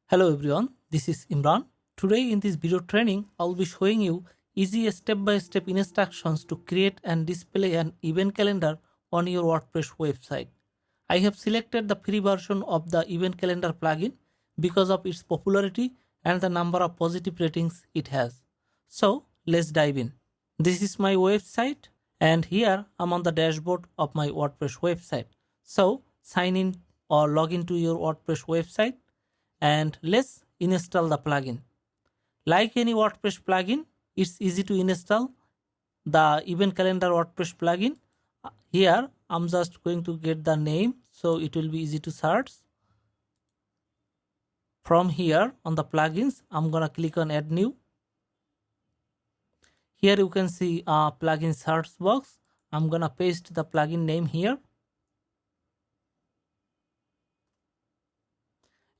Hello everyone, this is Imran. Today in this video training, I'll be showing you easy step-by-step instructions to create and display an event calendar on your WordPress website. I have selected the free version of the event calendar plugin because of its popularity and the number of positive ratings it has. So let's dive in. This is my website and here I'm on the dashboard of my WordPress website. So sign in or log into your WordPress website and let's install the plugin. Like any WordPress plugin, it's easy to install the event calendar WordPress plugin. Here I'm just going to get the name so it will be easy to search. From here on the plugins, I'm gonna click on add new. Here you can see a plugin search box. I'm gonna paste the plugin name here.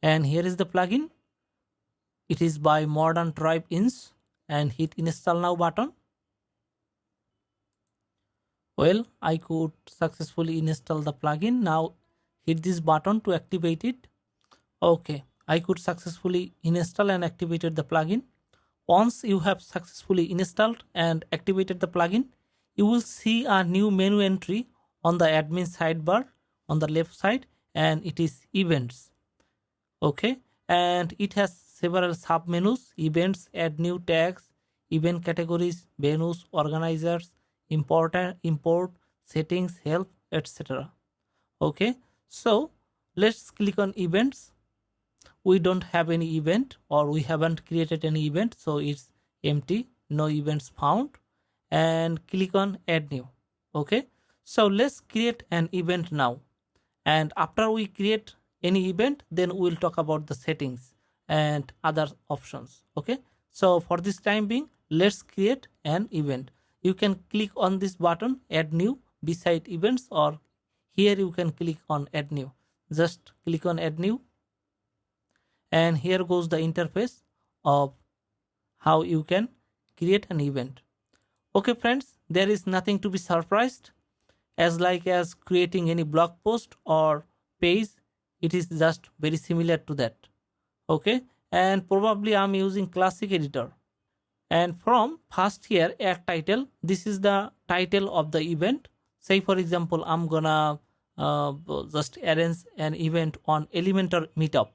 And here is the plugin. It is by Modern Tribe Inc. and hit install now button. Well, I could successfully install the plugin. Now hit this button to activate it. Okay, I could successfully install and activated the plugin. Once you have successfully installed and activated the plugin, you will see a new menu entry on the admin sidebar on the left side, and it is events. Okay, and it has several sub menus: events, add new tags, event categories, venues, organizers, import, settings, help, etc. Okay, so let's click on events. We don't have any event, or we haven't created any event, so it's empty, no events found. And click on add new. Okay, so let's create an event now, and after we create any event, then we'll talk about the settings and other options. Okay, so for this time being, let's create an event. You can click on this button add new beside events, or here you can click on add new. Just click on add new, and here goes the interface of how you can create an event. Okay friends, there is nothing to be surprised. As creating any blog post or page, it is just very similar to that. Okay, and probably I'm using classic editor. And from first here add title, this is the title of the event. Say for example, I'm gonna just arrange an event on Elementor meetup.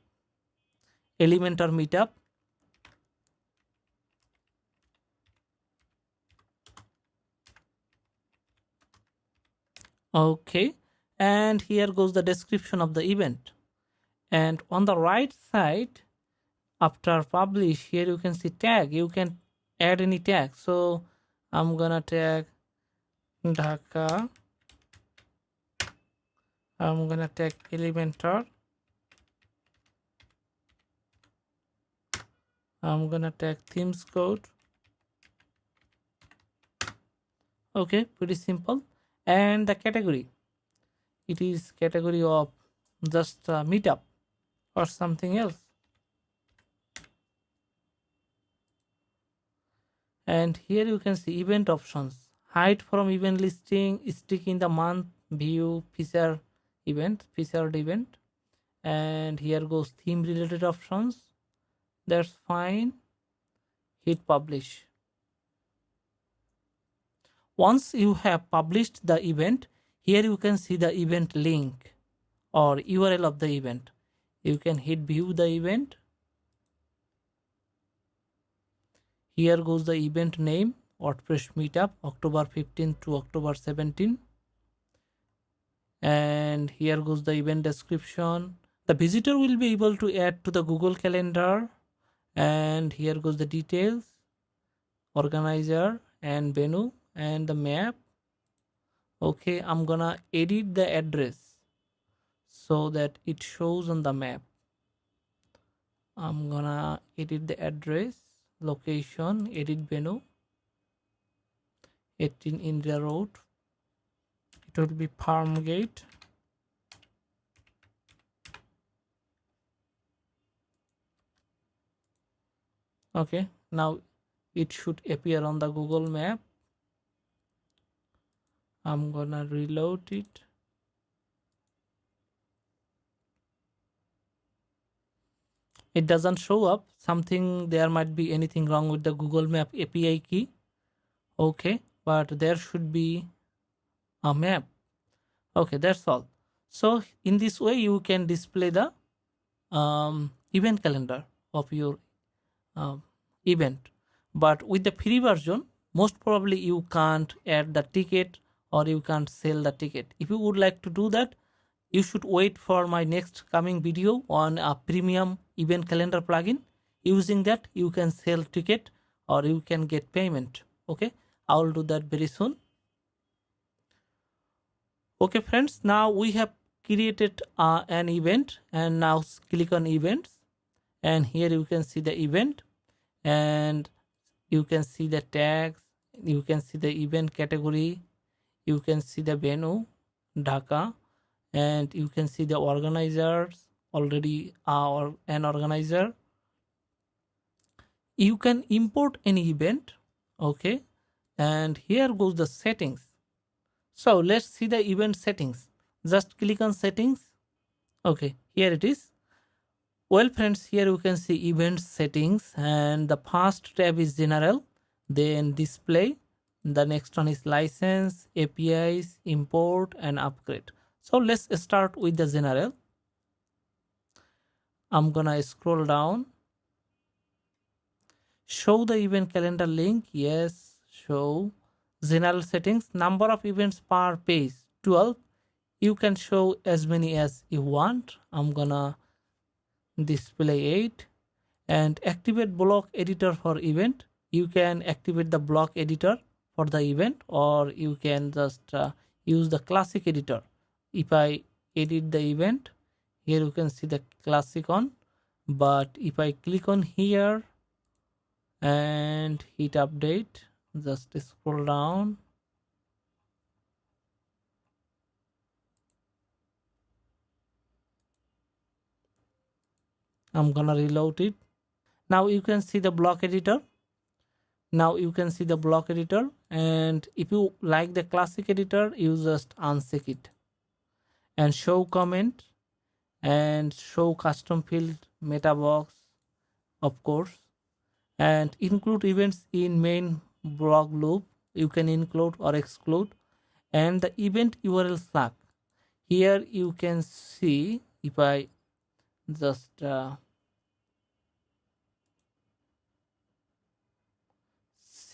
Okay, and here goes the description of the event. And on the right side, after publish, here you can see tag. You can add any tag. So I'm gonna tag Dhaka. I'm gonna tag Elementor. I'm gonna tag themes code. Okay, pretty simple. And the category, it is category of just meetup or something else. And here you can see event options: hide from event listing, stick in the month, view featured event. And here goes theme related options. That's fine. Hit publish. Once you have published the event, here you can see the event link or URL of the event. You can hit view the event. Here goes the event name, WordPress Meetup, October 15 to October 17. And here goes the event description. The visitor will be able to add to the Google Calendar. And here goes the details, organizer and venue and the map. Okay, I'm gonna edit the address so that it shows on the map. I'm gonna edit the address, location, edit venue, 18 India Road. It will be Farmgate. Okay, now it should appear on the Google map. I'm gonna reload it. it doesn't show up. Something, there might be anything wrong with the Google Map API key. Okay, but there should be a map. Okay, that's all. So in this way you can display the event calendar of your event. But with the free version, most probably you can't add the ticket or you can't sell the ticket. If you would like to do that, you should wait for my next coming video on a premium event calendar plugin. Using that, you can sell ticket or you can get payment. Okay, I will do that very soon. Okay friends, now we have created an event, and now click on events, and here you can see the event, and you can see the tags, you can see the event category, you can see the venue Dhaka, and you can see the organizers already are an organizer. You can import any event. Okay, and here goes the settings. So let's see the event settings. Just click on settings. Okay, here it is. Well friends, here you can see event settings, and the first tab is general, then display, the next one is license, APIs, import and upgrade. So let's start with the general. I'm gonna scroll down. Show the event calendar link. Yes, show. General settings, number of events per page 12. You can show as many as you want. I'm gonna display 8. And activate block editor for event. You can activate the block editor for the event, or you can just use the classic editor. If I edit the event, here you can see the classic on, but if I click on here and hit update, just scroll down, I'm gonna reload it. Now you can see the block editor. Now you can see the block editor, and if you like the classic editor, you just uncheck it, and show comment and show custom field meta box, of course, and include events in main block loop. You can include or exclude, and the event URL slug. Here you can see, if I just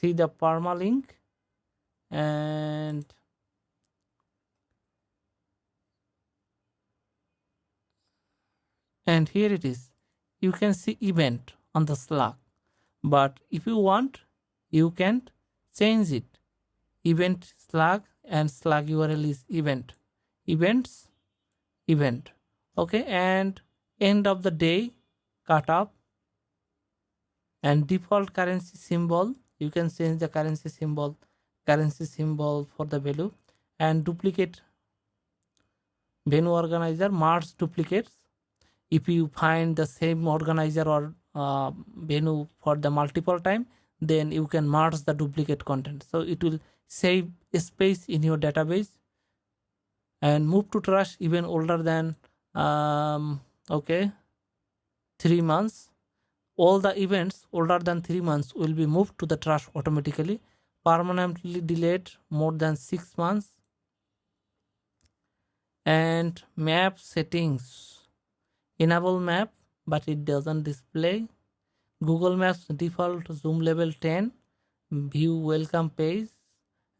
see the permalink, and here it is. You can see event on the slug, but if you want, you can change it. Event slug, and slug URL is event, events, event. Okay, and end of the day cutoff, and default currency symbol. You can change the currency symbol for the value, and duplicate venue organizer, merge duplicates. If you find the same organizer or venue for the multiple time, then you can merge the duplicate content, so it will save space in your database. And move to trash even older than 3 months. All the events older than 3 months will be moved to the trash automatically. Permanently delayed more than 6 months. And map settings, enable map, but it doesn't display. Google Maps default zoom level 10, view welcome page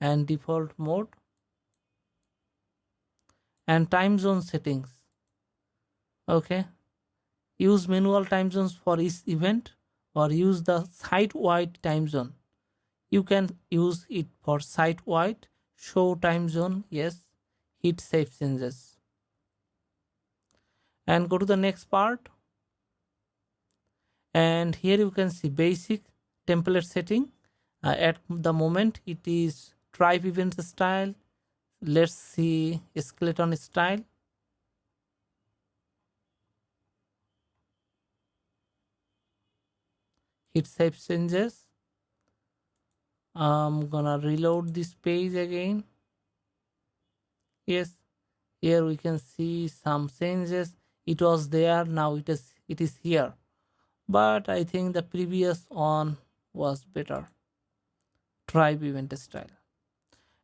and default mode. And time zone settings. Okay, use manual time zones for each event, or use the site-wide time zone. You can use it for site-wide. Show time zone, yes. Hit save changes, and go to the next part. And here you can see basic template setting. At the moment it is tribe event style. Let's see skeleton style. Hit save changes. I'm gonna reload this page again. Yes, here we can see some changes. It was there, now it is here. but I think the previous one was better. Tribe event style.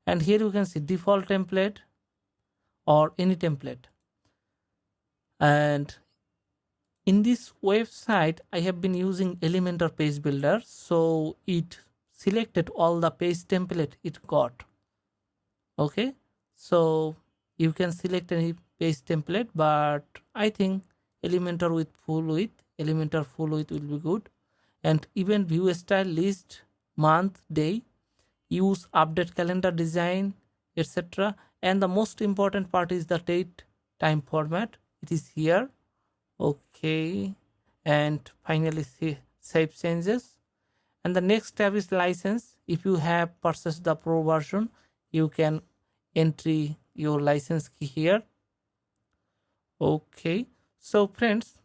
And here you can see default template or any template. And in this website, I have been using Elementor page builder, so it selected all the page template it got. Okay, so you can select any page template, but I think Elementor with full width, Elementor full width will be good. And event view style, list, month, day, use update calendar design, etc. And the most important part is the date time format. It is here. Okay, and finally save changes. And the next tab is license. If you have purchased the pro version, you can enter your license key here. Okay, so friends,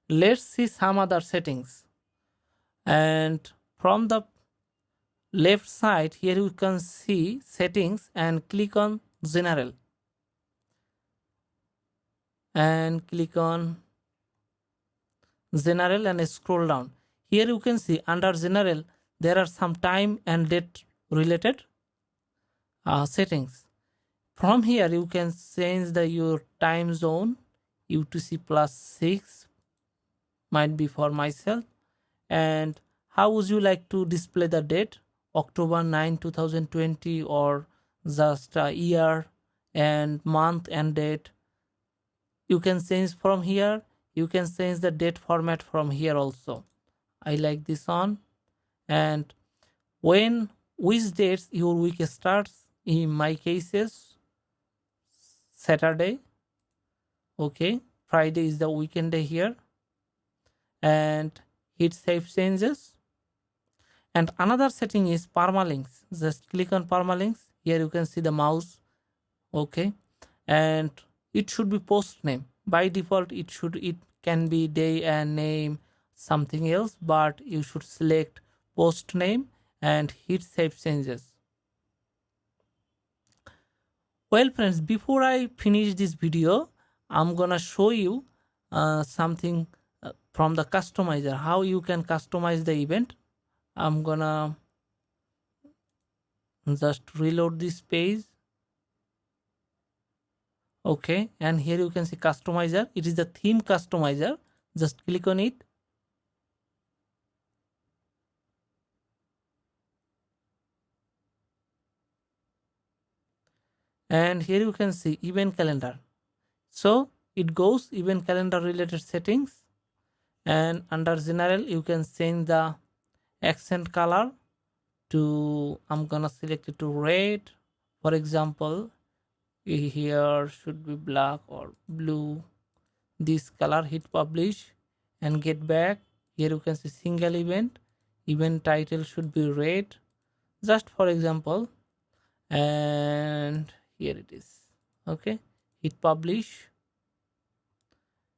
let's see some other settings. And from the left side here you can see settings and click on general and click on general and scroll down. Here you can see under general there are some time and date related settings. From here you can change your time zone. UTC +6 might be for myself. And how would you like to display the date? October 9 2020, or just a year and month and date. You can change from here. You can change the date format from here also. I like this one. And which dates your week starts? In my cases, Saturday. Okay, Friday is the weekend day here. And hit save changes. And another setting is permalinks. Just click on permalinks. Here you can see the mouse. Okay, and it should be post name. By default it can be day and name, something else, but you should select post name and hit save changes. Well friends, before I finish this video, I'm gonna show you something from the customizer, how you can customize the event. I'm gonna just reload this page. Okay, and here you can see customizer. It is the theme customizer. Just click on it. And here you can see event calendar. So it goes event calendar related settings. And under general, you can change the accent color to, I'm gonna select it to red. For example, here should be black or blue. This color, hit publish and get back. Here you can see single event. Event title should be red, just for example. And here it is. Okay, hit publish.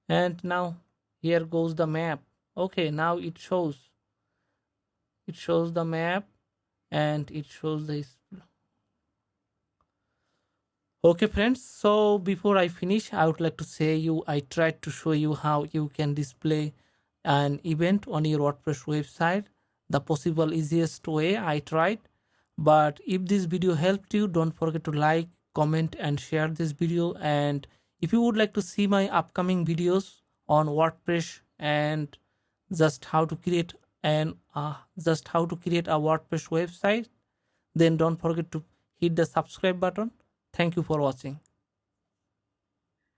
And now here goes the map. Okay, now it shows the map and it shows this. Okay friends, so before I finish, I would like to say I tried to show you how you can display an event on your WordPress website, the possible easiest way I tried. But if this video helped you, don't forget to like, comment and share this video. And if you would like to see my upcoming videos on WordPress and just how to create a WordPress website, then don't forget to hit the subscribe button. Thank you for watching.